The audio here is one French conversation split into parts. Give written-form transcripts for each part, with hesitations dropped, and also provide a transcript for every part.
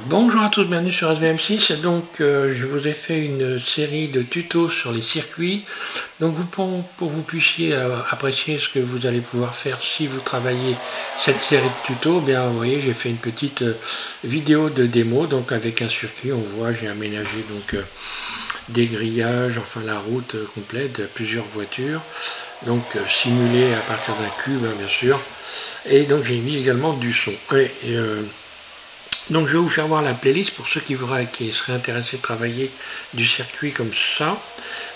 Bonjour à tous, bienvenue sur SVM6. Donc je vous ai fait une série de tutos sur les circuits. Donc pour que vous puissiez apprécier ce que vous allez pouvoir faire si vous travaillez cette série de tutos, bien vous voyez j'ai fait une petite vidéo de démo. Donc avec un circuit, on voit j'ai aménagé donc des grillages, enfin la route complète de plusieurs voitures. Donc simulé à partir d'un cube bien sûr. Et donc j'ai mis également du son. Donc je vais vous faire voir la playlist pour ceux qui seraient intéressés de travailler du circuit comme ça.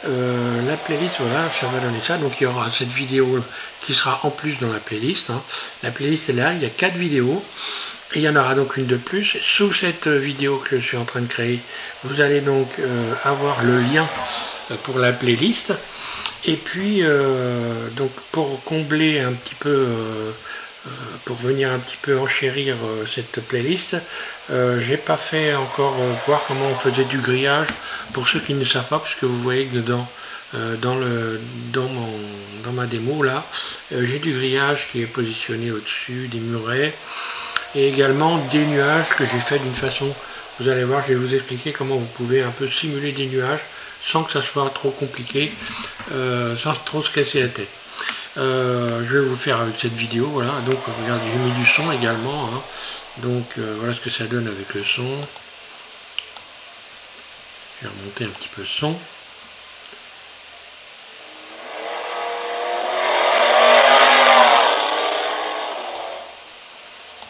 La playlist, voilà, ça va donner ça. Donc il y aura cette vidéo qui sera en plus dans la playlist. La playlist est là, il y a 4 vidéos. Et il y en aura donc une de plus. Sous cette vidéo que je suis en train de créer, vous allez donc avoir le lien pour la playlist. Et puis, donc pour combler un petit peu... pour venir un petit peu enchérir cette playlist, j'ai pas fait encore voir comment on faisait du grillage pour ceux qui ne savent pas, puisque vous voyez que dedans dans ma démo là, j'ai du grillage qui est positionné au-dessus des murets et également des nuages que j'ai fait d'une façon, vous allez voir, je vais vous expliquer comment vous pouvez un peu simuler des nuages sans que ça soit trop compliqué, sans trop se casser la tête. Je vais vous faire avec cette vidéo, voilà, donc regardez, j'ai mis du son également, donc voilà ce que ça donne avec le son. Je vais remonter un petit peu le son.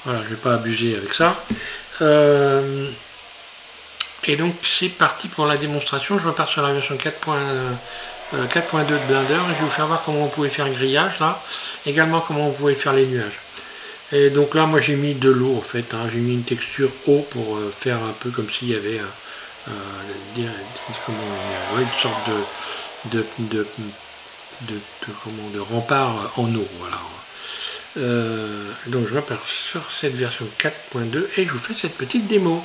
Voilà, je ne vais pas abuser avec ça. Et donc c'est parti pour la démonstration, je repars sur la version 4.2 de Blender et je vais vous faire voir comment vous pouvez faire un grillage là, également comment vous pouvez faire les nuages. Et donc là moi j'ai mis de l'eau en fait, j'ai mis une texture eau pour faire un peu comme s'il y avait une sorte de rempart en eau. Voilà. Donc je repars sur cette version 4.2 et je vous fais cette petite démo.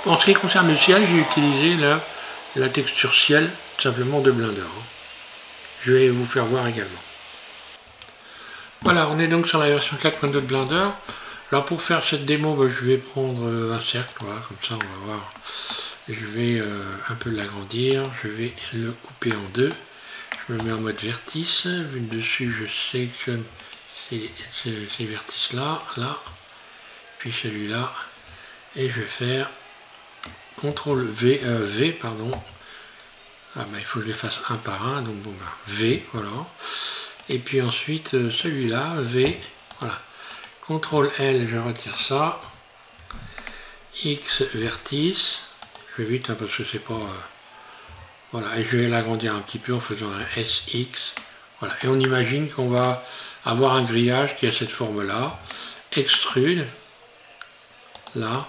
En ce qui concerne le ciel, j'ai utilisé la texture ciel tout simplement de Blender. Je vais vous faire voir également. Voilà, on est donc sur la version 4.2 de Blender. Alors pour faire cette démo, je vais prendre un cercle, voilà, comme ça on va voir. Je vais un peu l'agrandir, je vais le couper en deux. Je me mets en mode vertice, vu de dessus je sélectionne ces vertices là, puis celui-là, et je vais faire CTRL V, pardon. Ah ben, il faut que je les fasse un par un, donc bon, ben, V, voilà. Et puis ensuite, celui-là, V, voilà. CTRL L, je retire ça. X, vertice. Je vais vite, parce que c'est pas... voilà, et je vais l'agrandir un petit peu en faisant un SX. Voilà, et on imagine qu'on va avoir un grillage qui a cette forme-là. Extrude, là.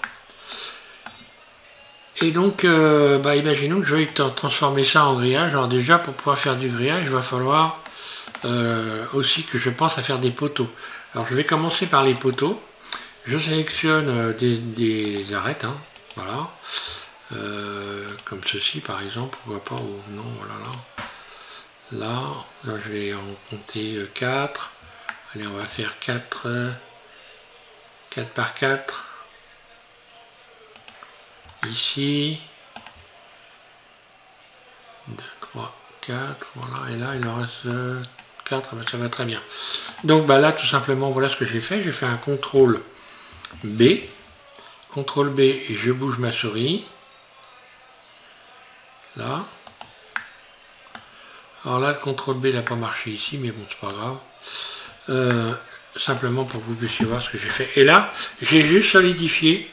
Et donc, imaginons que je vais transformer ça en grillage. Alors déjà, pour pouvoir faire du grillage, il va falloir aussi que je pense à faire des poteaux. Alors je vais commencer par les poteaux. Je sélectionne des arêtes, voilà. Comme ceci par exemple, pourquoi pas, ou non, voilà. Là, je vais en compter 4. Allez, on va faire 4 par 4. Ici, 2, 3, 4, voilà, et là il en reste 4, ça va très bien. Donc là tout simplement, voilà ce que j'ai fait un CTRL B, et je bouge ma souris, là. Alors là, le CTRL B n'a pas marché ici, mais bon, c'est pas grave. Simplement pour que vous puissiez voir ce que j'ai fait. Et là, j'ai juste solidifié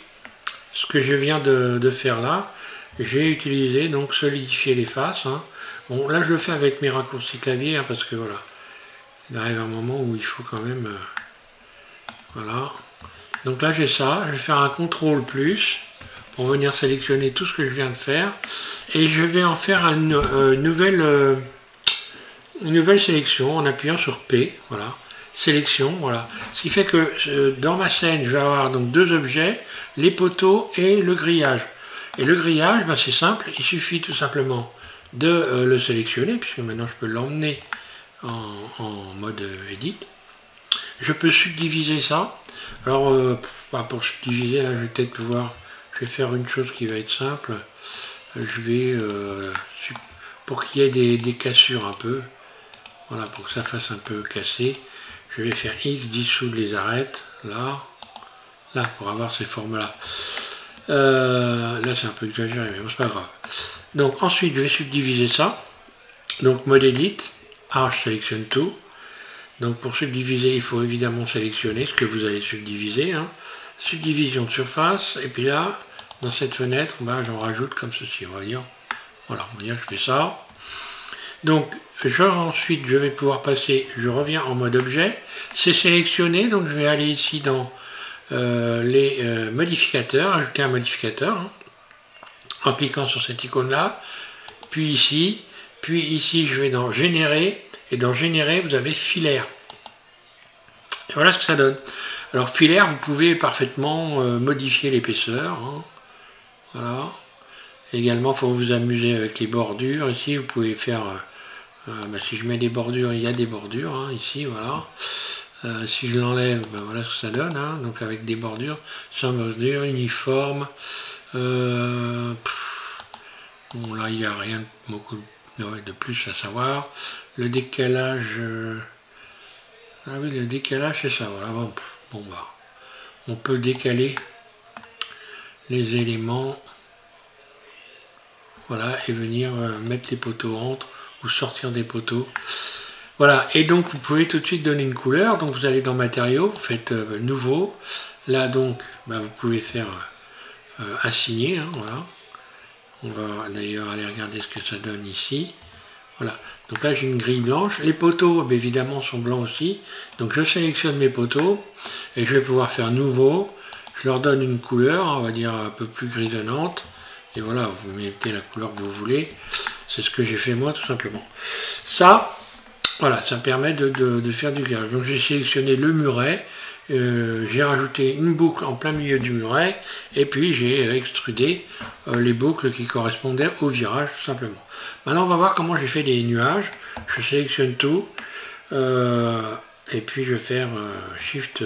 ce que je viens de faire là. J'ai utilisé donc solidifier les faces. Bon, là je le fais avec mes raccourcis clavier parce que voilà, il arrive un moment où il faut quand même, voilà. Donc là j'ai ça, je vais faire un CTRL plus pour venir sélectionner tout ce que je viens de faire et je vais en faire une nouvelle sélection en appuyant sur P, voilà. Sélection, voilà. Ce qui fait que dans ma scène, je vais avoir donc deux objets, les poteaux et le grillage. Et le grillage, c'est simple, il suffit tout simplement de le sélectionner, puisque maintenant je peux l'emmener en mode edit. Je peux subdiviser ça. Alors, pour subdiviser, là, je vais peut-être pouvoir, je vais faire une chose qui va être simple. Je vais, pour qu'il y ait des cassures un peu, voilà, pour que ça fasse un peu cassé, je vais faire X, dissoudre les arêtes, là, pour avoir ces formes-là. Là, c'est un peu exagéré, mais bon, c'est pas grave. Donc, ensuite, je vais subdiviser ça. Donc, mode Edit, je sélectionne tout. Donc, pour subdiviser, il faut évidemment sélectionner ce que vous allez subdiviser, hein. Subdivision de surface, et puis là, dans cette fenêtre, j'en rajoute comme ceci, on va dire. Voilà, on va dire que je fais ça. Donc, ensuite, je vais pouvoir passer, je reviens en mode objet. C'est sélectionné, donc je vais aller ici dans les modificateurs, ajouter un modificateur, hein, en cliquant sur cette icône-là. Puis ici, je vais dans générer, et dans générer, vous avez filaire. Et voilà ce que ça donne. Alors, filaire, vous pouvez parfaitement modifier l'épaisseur, hein. Voilà. Également, il faut vous amuser avec les bordures. Ici, vous pouvez faire, si je mets des bordures, il y a des bordures, hein, ici, voilà. Si je l'enlève, voilà ce que ça donne, hein, donc avec des bordures, sans bordure, uniforme. Bon, là, il n'y a rien beaucoup de plus à savoir. Le décalage, ah oui, le décalage, c'est ça, voilà. Bon, on peut décaler les éléments, voilà, et venir mettre les poteaux entre ou sortir des poteaux. Voilà, et donc vous pouvez tout de suite donner une couleur. Donc vous allez dans matériaux, vous faites nouveau. Là donc, vous pouvez faire assigner, hein, voilà. On va d'ailleurs aller regarder ce que ça donne ici. Voilà, donc là j'ai une grille blanche. Les poteaux, évidemment, sont blancs aussi. Donc je sélectionne mes poteaux et je vais pouvoir faire nouveau. Je leur donne une couleur, on va dire un peu plus grisonnante. Et voilà, vous mettez la couleur que vous voulez. C'est ce que j'ai fait moi, tout simplement. Ça, voilà, ça permet de faire du gage. Donc j'ai sélectionné le muret. J'ai rajouté une boucle en plein milieu du muret. Et puis j'ai extrudé les boucles qui correspondaient au virage, tout simplement. Maintenant, on va voir comment j'ai fait des nuages. Je sélectionne tout. Et puis je vais faire Shift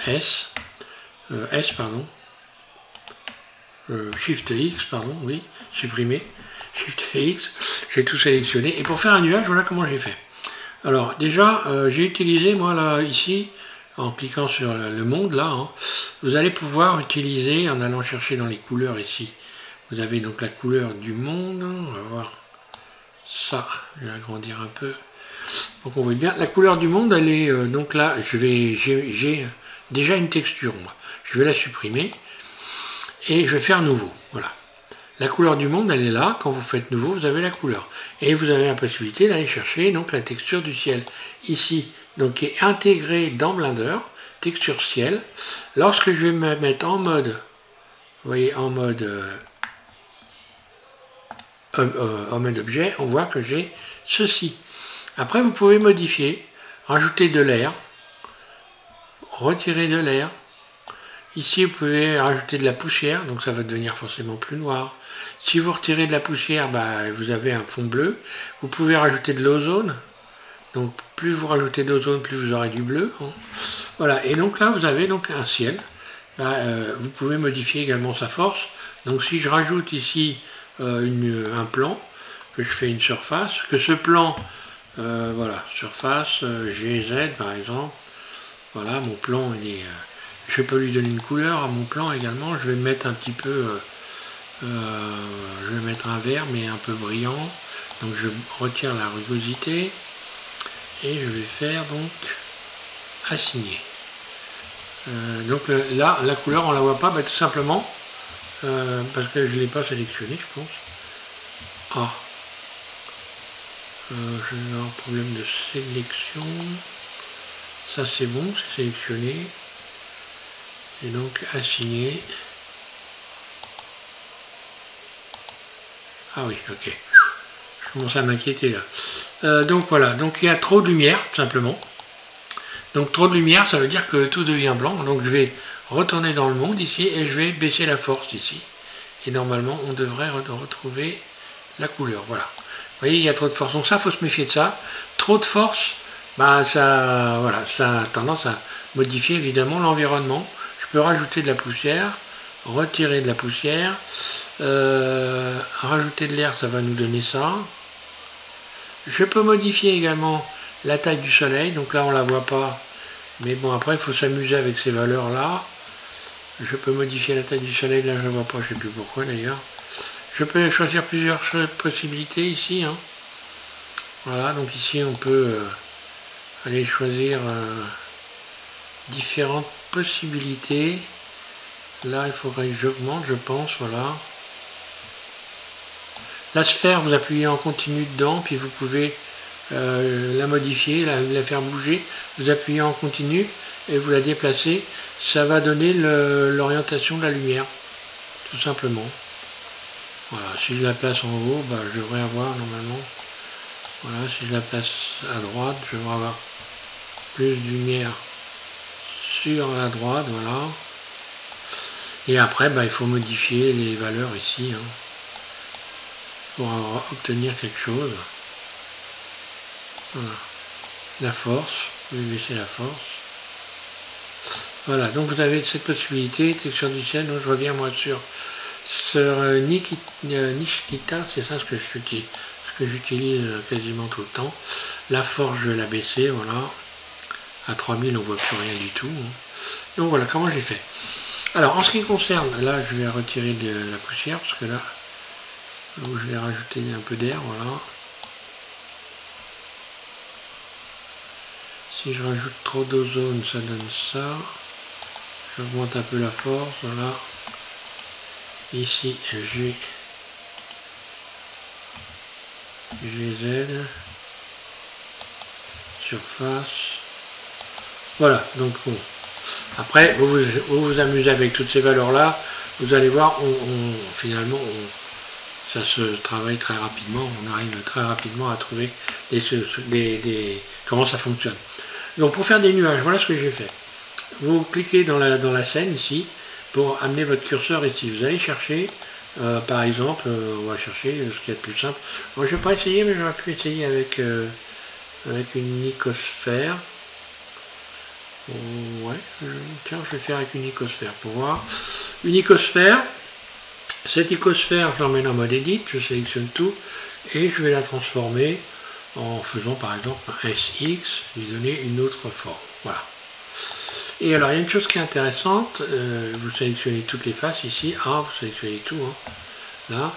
S. Shift X, pardon, oui, supprimer, Shift X, j'ai tout sélectionné, et pour faire un nuage, voilà comment j'ai fait. Alors, déjà, j'ai utilisé, moi, là, ici, en cliquant sur le monde, là, hein, vous allez pouvoir utiliser, en allant chercher dans les couleurs, ici, vous avez donc la couleur du monde, on va voir ça, je vais agrandir un peu, pour qu'on voit bien, la couleur du monde, elle est, donc là, j'ai déjà une texture, moi, je vais la supprimer, et je vais faire nouveau, voilà. La couleur du monde, elle est là, quand vous faites nouveau, vous avez la couleur. Et vous avez la possibilité d'aller chercher donc la texture du ciel, ici, donc qui est intégrée dans Blender, texture ciel. Lorsque je vais me mettre en mode, vous voyez, en mode objet, on voit que j'ai ceci. Après, vous pouvez modifier, rajouter de l'air, retirer de l'air. Ici, vous pouvez rajouter de la poussière, donc ça va devenir forcément plus noir. Si vous retirez de la poussière, vous avez un fond bleu. Vous pouvez rajouter de l'ozone. Donc, plus vous rajoutez d'ozone, plus vous aurez du bleu, hein. Voilà, et donc là, vous avez donc un ciel. Vous pouvez modifier également sa force. Donc, si je rajoute ici un plan, que je fais une surface, que ce plan, voilà, surface, GZ par exemple, voilà, mon plan, il est... je peux lui donner une couleur à mon plan également. Je vais mettre un petit peu, je vais mettre un vert mais un peu brillant. Donc je retire la rugosité et je vais faire donc assigner. Donc là, la couleur on la voit pas, tout simplement parce que je ne l'ai pas sélectionné, je pense. J'ai un problème de sélection. Ça c'est bon, c'est sélectionné. Et donc assigner. Ah oui, ok. Je commence à m'inquiéter là. Donc voilà, donc il y a trop de lumière, tout simplement. Donc trop de lumière, ça veut dire que tout devient blanc. Donc je vais retourner dans le monde ici et je vais baisser la force ici. Et normalement, on devrait retrouver la couleur. Voilà. Vous voyez, il y a trop de force. Donc ça, il faut se méfier de ça. Trop de force, ça a tendance à modifier évidemment l'environnement. Je peux rajouter de la poussière. retirer de la poussière, rajouter de l'air, ça va nous donner ça. Je peux modifier également la taille du soleil, donc là on la voit pas, mais bon après il faut s'amuser avec ces valeurs là. Je peux modifier la taille du soleil, là je ne vois pas, je sais plus pourquoi d'ailleurs. Je peux choisir plusieurs possibilités ici, hein. Voilà, donc ici on peut aller choisir différentes possibilités. Là il faudrait que j'augmente, je pense, voilà. La sphère, vous appuyez en continu dedans, puis vous pouvez la modifier, la faire bouger. Vous appuyez en continu et vous la déplacez. Ça va donner l'orientation de la lumière, tout simplement. Voilà, si je la place en haut, bah, je devrais avoir normalement. Voilà, si je la place à droite, je devrais avoir plus de lumière sur la droite, voilà. Et après, bah, il faut modifier les valeurs ici, hein, pour obtenir quelque chose. Voilà. La force, je vais baisser la force. Voilà, donc vous avez cette possibilité, texture du ciel, donc je reviens moi sur Nikita, c'est ça ce que j'utilise quasiment tout le temps. La force, je vais la baisser, voilà. À 3000, on voit plus rien du tout, hein. Donc voilà comment j'ai fait. Alors en ce qui concerne, là je vais retirer de la poussière, parce que là, je vais rajouter un peu d'air, voilà. Si je rajoute trop d'ozone, ça donne ça. J'augmente un peu la force, voilà. Ici, G, GZ, surface. Voilà, donc bon. Après, vous vous amusez avec toutes ces valeurs-là. Vous allez voir, finalement, ça se travaille très rapidement. On arrive très rapidement à trouver comment ça fonctionne. Donc pour faire des nuages, voilà ce que j'ai fait. Vous cliquez dans la scène ici, pour amener votre curseur ici. Vous allez chercher, par exemple, on va chercher ce qu'il y a de plus simple. Moi je ne vais pas essayer, mais j'aurais pu essayer avec une icosphère. Ouais, tiens, je vais faire avec une icosphère pour voir. Une icosphère, cette icosphère, je l'emmène en mode edit, je sélectionne tout, et je vais la transformer en faisant par exemple un SX, lui donner une autre forme. Voilà. Et alors il y a une chose qui est intéressante, vous sélectionnez toutes les faces ici, vous sélectionnez tout, hein, là,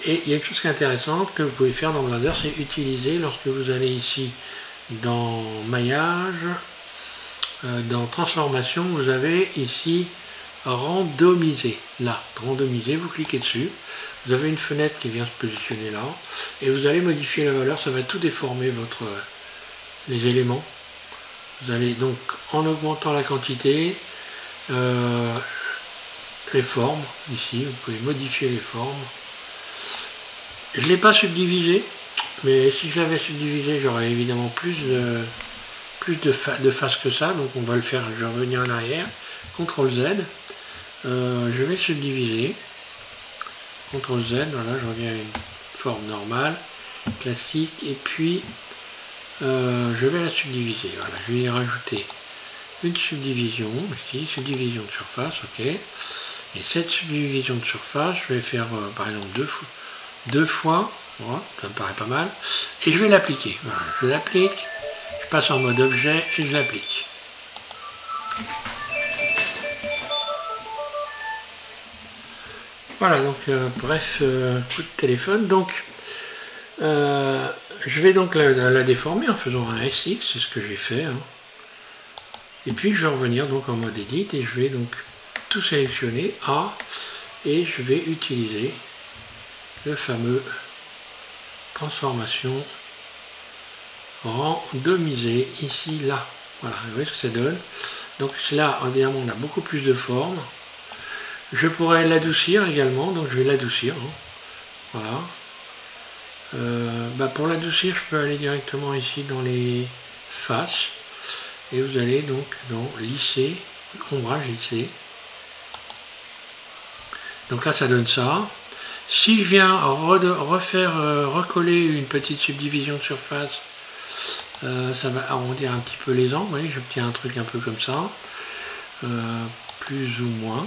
et il y a une chose qui est intéressante que vous pouvez faire dans Blender, c'est utiliser lorsque vous allez ici dans maillage, dans transformation, vous avez ici randomiser, là, randomiser, vous cliquez dessus, vous avez une fenêtre qui vient se positionner là, et vous allez modifier la valeur, ça va tout déformer les éléments. Vous allez donc, en augmentant la quantité, les formes, ici, vous pouvez modifier les formes. Je ne l'ai pas subdivisé, mais si je l'avais subdivisé, j'aurais évidemment plus de faces que ça, donc on va le faire, je vais revenir en arrière, CTRL Z, je vais subdiviser, CTRL Z, voilà, je reviens à une forme normale, classique, et puis je vais la subdiviser, voilà, je vais y rajouter une subdivision, ici, subdivision de surface, ok, et cette subdivision de surface, je vais faire par exemple deux fois, voilà, ça me paraît pas mal, et je vais l'appliquer, voilà, je l'applique, je passe en mode objet et je l'applique. Voilà, donc bref, coup de téléphone, donc je vais donc la déformer en faisant un SX, c'est ce que j'ai fait, hein. Et puis je vais revenir donc en mode edit et je vais donc tout sélectionner, et je vais utiliser le fameux transformation randomiser ici, là. Voilà, vous voyez ce que ça donne. Donc là, évidemment, on a beaucoup plus de formes. Je pourrais l'adoucir également, donc je vais l'adoucir, hein. Voilà. Pour l'adoucir, je peux aller directement ici dans les faces. Et vous allez donc dans lisser, ombrage lissé. Donc là, ça donne ça. Si je viens recoller une petite subdivision de surface, ça va arrondir un petit peu les angles. Vous voyez, j'obtiens un truc un peu comme ça, plus ou moins.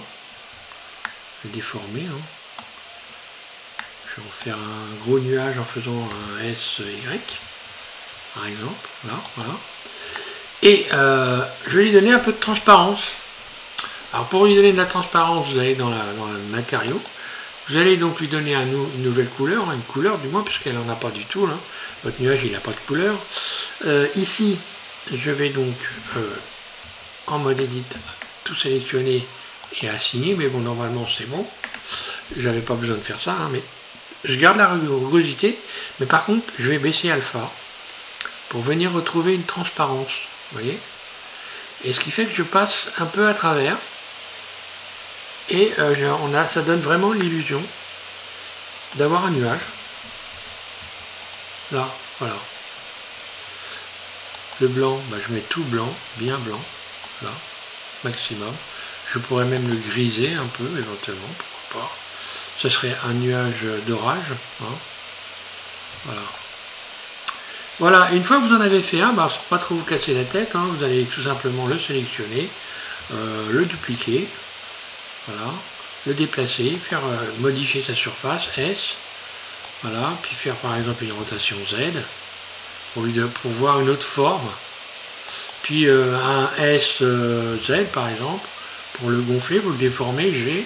déformer. Hein. Je vais en faire un gros nuage en faisant un SY, par exemple. Là, voilà. Et je vais lui donner un peu de transparence. Alors pour lui donner de la transparence, vous allez dans le matériau. Vous allez donc lui donner une nouvelle couleur, une couleur du moins, puisqu'elle n'en a pas du tout. Là. Votre nuage, il n'a pas de couleur. Ici, je vais donc, en mode edit, tout sélectionner et assigner. Mais bon, normalement, c'est bon. J'avais pas besoin de faire ça, hein, mais je garde la rugosité. Mais par contre, je vais baisser alpha pour venir retrouver une transparence. Vous voyez? Et ce qui fait que je passe un peu à travers. Et ça donne vraiment l'illusion d'avoir un nuage. Là, voilà. Le blanc, bah, je mets tout blanc, bien blanc. Là, maximum. Je pourrais même le griser un peu, éventuellement, pourquoi pas. Ce serait un nuage d'orage. Hein. Voilà. Voilà, une fois que vous en avez fait un, bah, pas trop vous casser la tête, hein, vous allez tout simplement le sélectionner, le dupliquer. Voilà, le déplacer, faire modifier sa surface S, voilà, puis faire par exemple une rotation Z pour voir une autre forme, puis un SZ par exemple, pour le gonfler, vous le déformez G,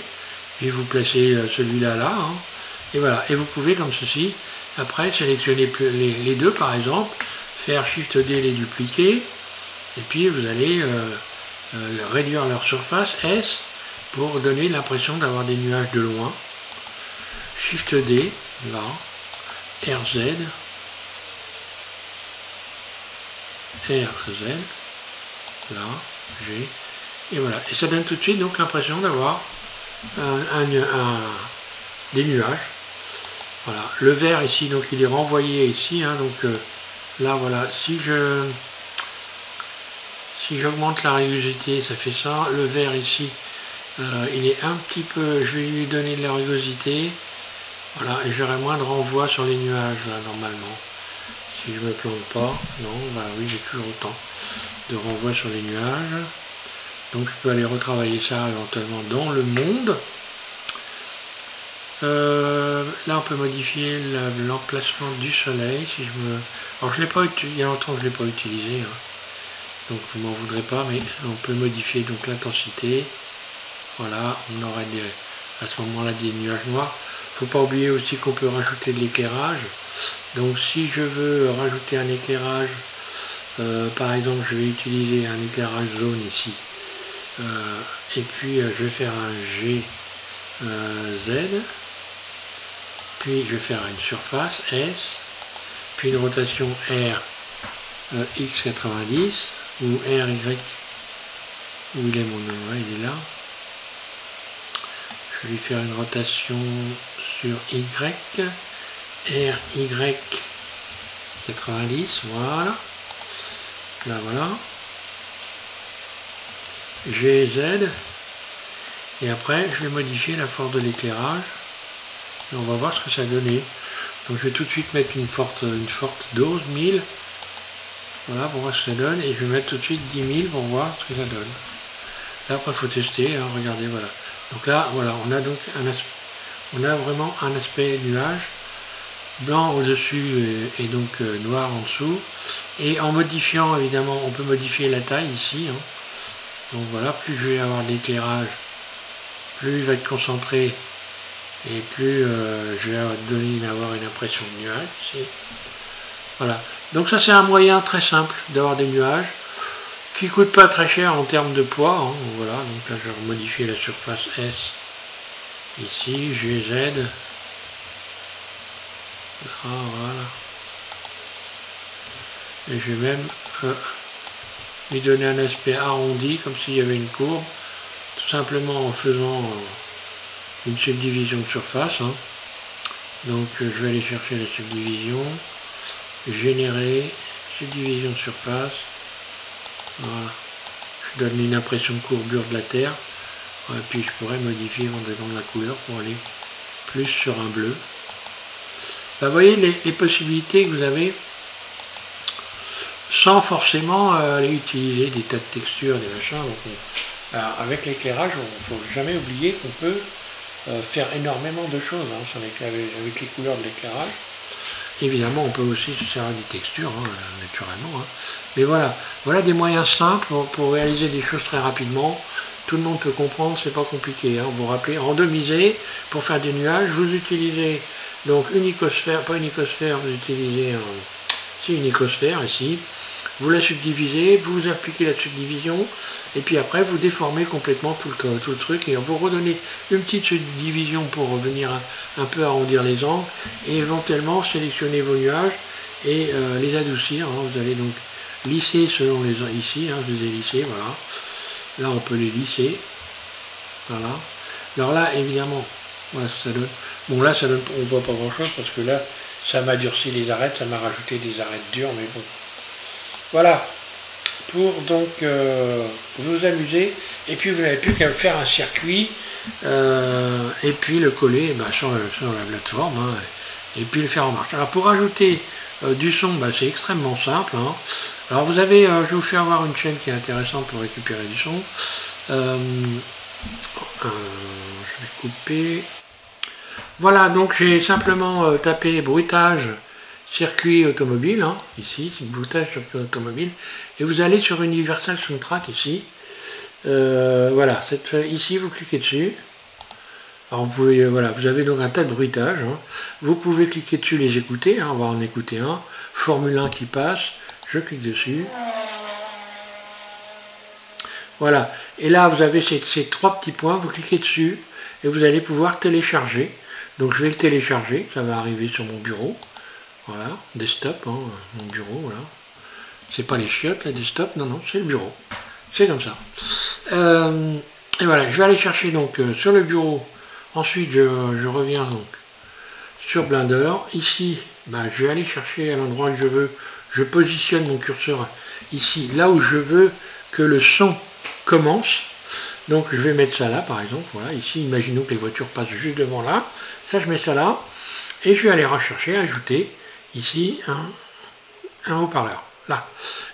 puis vous placez celui-là là, hein, et voilà, et vous pouvez comme ceci, après sélectionner les deux par exemple, faire Shift D, les dupliquer, et puis vous allez réduire leur surface S, pour donner l'impression d'avoir des nuages de loin. Shift D, là, RZ, RZ, là, G, et voilà. Et ça donne tout de suite donc l'impression d'avoir des nuages. Voilà. Le vert ici, donc il est renvoyé ici, hein, donc là voilà, si j'augmente la rugosité, ça fait ça. Le vert ici, il est un petit peu, je vais lui donner de la rugosité, voilà, et j'aurai moins de renvoi sur les nuages là normalement, si je me plante pas, non, bah oui j'ai toujours autant de renvoi sur les nuages, donc je peux aller retravailler ça éventuellement dans le monde. Là on peut modifier l'emplacement du soleil, si je me, alors je l'ai pas utilisé, il y a longtemps que je l'ai pas utilisé, hein. Donc vous m'en voudrez pas, mais on peut modifier donc l'intensité. Voilà, on aurait à ce moment-là des nuages noirs. Il ne faut pas oublier aussi qu'on peut rajouter de l'éclairage. Donc si je veux rajouter un éclairage, par exemple je vais utiliser un éclairage zone ici. Et puis je vais faire un G Z. Puis je vais faire une surface S. Puis une rotation R X90 ou RY. Où il est mon nom? Il est là. Je vais lui faire une rotation sur Y, RY 90, voilà. Là voilà. GZ. Et après, je vais modifier la force de l'éclairage. Et on va voir ce que ça a donné. Donc je vais tout de suite mettre une forte dose, 1000. Voilà, pour voir ce que ça donne. Et je vais mettre tout de suite 10 000 pour voir ce que ça donne. Là, après, il faut tester, hein, regardez, voilà. Donc là, voilà, on a donc vraiment un aspect nuage, blanc au-dessus et donc noir en dessous. Et en modifiant, évidemment, on peut modifier la taille ici. Hein. Donc voilà, plus je vais avoir d'éclairage, plus il va être concentré et plus je vais avoir une impression de nuage ici. Voilà. Donc ça, c'est un moyen très simple d'avoir des nuages qui ne coûte pas très cher en termes de poids. Hein. Voilà, donc là je vais modifier la surface S ici, GZ. Là, voilà. Et je vais même lui donner un aspect arrondi, comme s'il y avait une courbe, tout simplement en faisant une subdivision de surface. Hein. Donc je vais aller chercher la subdivision, générer, subdivision de surface. Voilà. Je donne une impression de courbure de la Terre. Et puis je pourrais modifier éventuellement la couleur pour aller plus sur un bleu. Là, vous voyez les possibilités que vous avez sans forcément aller utiliser des tas de textures, des machins. Donc alors, avec l'éclairage, il ne faut jamais oublier qu'on peut faire énormément de choses hein, avec les couleurs de l'éclairage. Évidemment, on peut aussi se servir des textures, hein, naturellement. Hein. Mais voilà, voilà des moyens simples pour réaliser des choses très rapidement. Tout le monde peut comprendre, c'est pas compliqué. Hein. Vous vous rappelez, randomiser, pour faire des nuages, vous utilisez donc une icosphère, pas une icosphère, vous utilisez une icosphère ici. Vous la subdivisez, vous appliquez la subdivision, et puis après vous déformez complètement tout le truc, et vous redonnez une petite subdivision pour venir un peu arrondir les angles, et éventuellement sélectionner vos nuages et les adoucir. Hein. Vous allez donc lisser selon les ici, hein, je les ai lissés, voilà. Là on peut les lisser, voilà. Alors là évidemment, voilà ce que ça donne. Bon là ça donne, on voit pas grand chose parce que là ça m'a durci les arêtes, ça m'a rajouté des arêtes dures, mais bon. Voilà, pour donc vous amuser, et puis vous n'avez plus qu'à faire un circuit, et puis le coller sur la plateforme, hein, et puis le faire en marche. Alors pour ajouter du son, c'est extrêmement simple. Hein. Alors vous avez, je vais vous faire voir une chaîne qui est intéressante pour récupérer du son. Je vais couper. Voilà, donc j'ai simplement tapé bruitage circuit automobile, hein, ici, c'est bruitage circuit automobile, et vous allez sur Universal Soundtrack ici, voilà, ici vous cliquez dessus, alors vous pouvez, voilà, vous avez donc un tas de bruitages, hein. Vous pouvez cliquer dessus, les écouter, hein, on va en écouter un, Formule 1 qui passe, je clique dessus, voilà, et là vous avez ces trois petits points, vous cliquez dessus, et vous allez pouvoir télécharger, donc je vais le télécharger, ça va arriver sur mon bureau. Voilà, desktop, hein, mon bureau, voilà. C'est pas les chiottes, la desktop, non, non, c'est le bureau. C'est comme ça. Et voilà, je vais aller chercher donc sur le bureau. Ensuite, je reviens donc sur Blender. Ici, je vais aller chercher à l'endroit où je veux. Je positionne mon curseur ici, là où je veux que le son commence. Donc, je vais mettre ça là, par exemple. Voilà, ici, imaginons que les voitures passent juste devant là. Ça, je mets ça là. Et je vais aller rechercher, ajouter ici un haut-parleur. Là.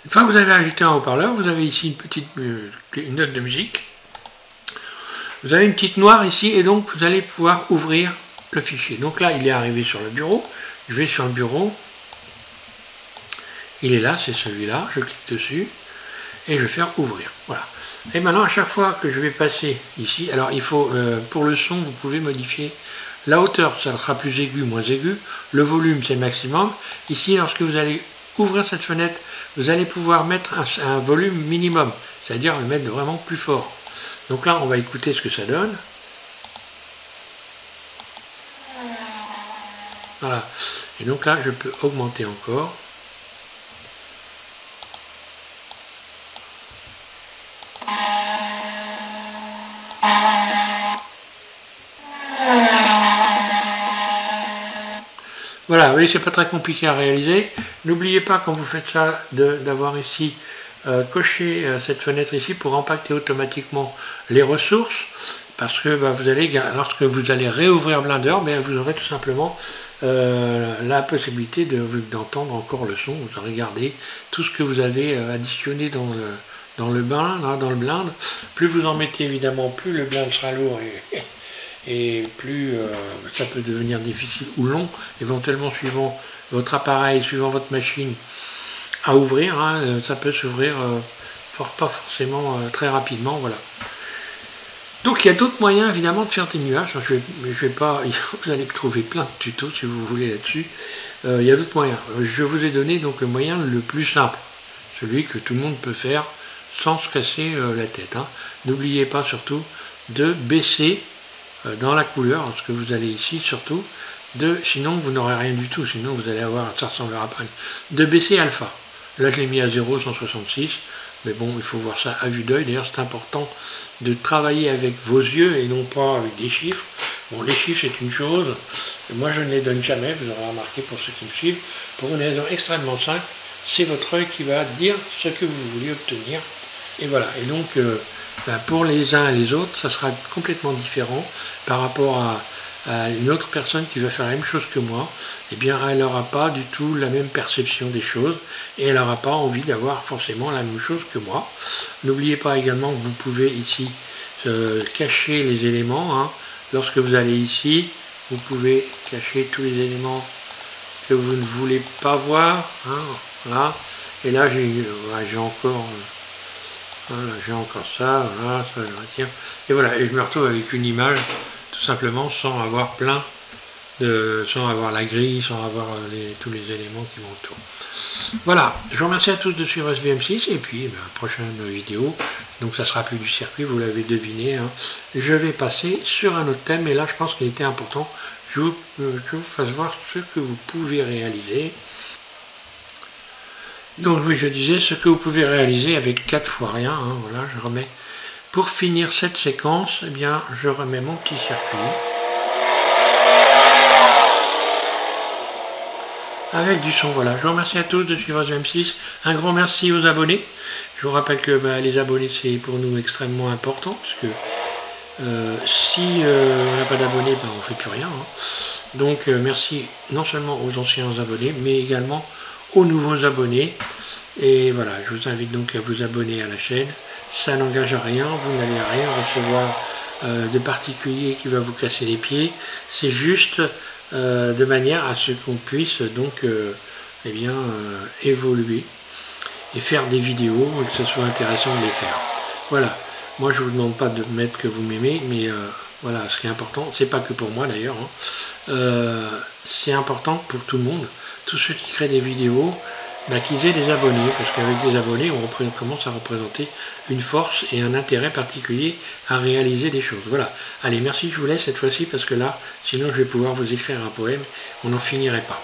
Une fois que vous avez ajouté un haut-parleur, vous avez ici une note de musique. Vous avez une petite noire ici, et donc vous allez pouvoir ouvrir le fichier. Donc là, il est arrivé sur le bureau. Je vais sur le bureau. Il est là, c'est celui-là. Je clique dessus et je vais faire ouvrir. Voilà. Et maintenant, à chaque fois que je vais passer ici, alors il faut, pour le son, vous pouvez modifier la hauteur, ça sera plus aigu, moins aigu. Le volume, c'est le maximum. Ici, lorsque vous allez ouvrir cette fenêtre, vous allez pouvoir mettre un volume minimum, c'est-à-dire le mettre vraiment plus fort. Donc là, on va écouter ce que ça donne. Voilà. Et donc là, je peux augmenter encore. Voilà, vous voyez, c'est pas très compliqué à réaliser. N'oubliez pas quand vous faites ça d'avoir ici coché cette fenêtre ici pour impacter automatiquement les ressources, parce que vous allez, lorsque vous allez réouvrir Blender, vous aurez tout simplement la possibilité d'entendre encore le son. Vous regardez tout ce que vous avez additionné dans le blind. Plus vous en mettez évidemment, plus le blind sera lourd et plus ça peut devenir difficile ou long, éventuellement suivant votre appareil, suivant votre machine à ouvrir, hein, ça peut s'ouvrir pas forcément très rapidement, voilà. Donc il y a d'autres moyens évidemment de faire des nuages, je vais pas, vous allez trouver plein de tutos si vous voulez là-dessus, il y a d'autres moyens. Je vous ai donné donc le moyen le plus simple, celui que tout le monde peut faire sans se casser la tête, hein. N'oubliez pas surtout de baisser dans la couleur, lorsque vous allez ici surtout, sinon vous n'aurez rien du tout, sinon vous allez avoir, ça ressemblera pas, de baisser alpha. Là je l'ai mis à 0,166, mais bon, il faut voir ça à vue d'œil. D'ailleurs c'est important de travailler avec vos yeux et non pas avec des chiffres. Bon, les chiffres c'est une chose, moi je ne les donne jamais, vous aurez remarqué pour ceux qui me suivent, pour une raison extrêmement simple, c'est votre œil qui va dire ce que vous voulez obtenir, et voilà, et donc pour les uns et les autres, ça sera complètement différent par rapport à une autre personne qui va faire la même chose que moi. Eh bien, elle n'aura pas du tout la même perception des choses et elle n'aura pas envie d'avoir forcément la même chose que moi. N'oubliez pas également que vous pouvez ici cacher les éléments, hein, lorsque vous allez ici, vous pouvez cacher tous les éléments que vous ne voulez pas voir. Hein, voilà. Et là, j'ai encore... Voilà, j'ai encore ça, voilà, ça je retire. Et voilà, et je me retrouve avec une image, tout simplement, sans avoir sans avoir la grille, sans avoir tous les éléments qui vont autour. Voilà, je vous remercie à tous de suivre SVM6, et puis, prochaine vidéo, donc ça sera plus du circuit, vous l'avez deviné, hein. Je vais passer sur un autre thème, et là je pense qu'il était important que je vous fasse voir ce que vous pouvez réaliser. Donc oui, je disais ce que vous pouvez réaliser avec 4 fois rien, hein, voilà, je remets. Pour finir cette séquence, eh bien, je remets mon petit circuit. Avec du son, voilà. Je vous remercie à tous de suivre SVM6. Un grand merci aux abonnés. Je vous rappelle que les abonnés, c'est pour nous extrêmement important, parce que si on n'a pas d'abonnés, on ne fait plus rien. Hein. Donc merci non seulement aux anciens abonnés, mais également aux nouveaux abonnés. Et voilà, je vous invite donc à vous abonner à la chaîne. Ça n'engage à rien, vous n'allez rien recevoir de particulier qui va vous casser les pieds. C'est juste de manière à ce qu'on puisse donc évoluer et faire des vidéos et que ce soit intéressant de les faire. Voilà, moi je ne vous demande pas de mettre que vous m'aimez, mais voilà, ce qui est important, c'est pas que pour moi d'ailleurs, hein, c'est important pour tout le monde, tous ceux qui créent des vidéos, qu'ils aient des abonnés, parce qu'avec des abonnés, on commence à représenter une force et un intérêt particulier à réaliser des choses. Voilà. Allez, merci, je vous laisse cette fois-ci, parce que là, sinon je vais pouvoir vous écrire un poème, on n'en finirait pas.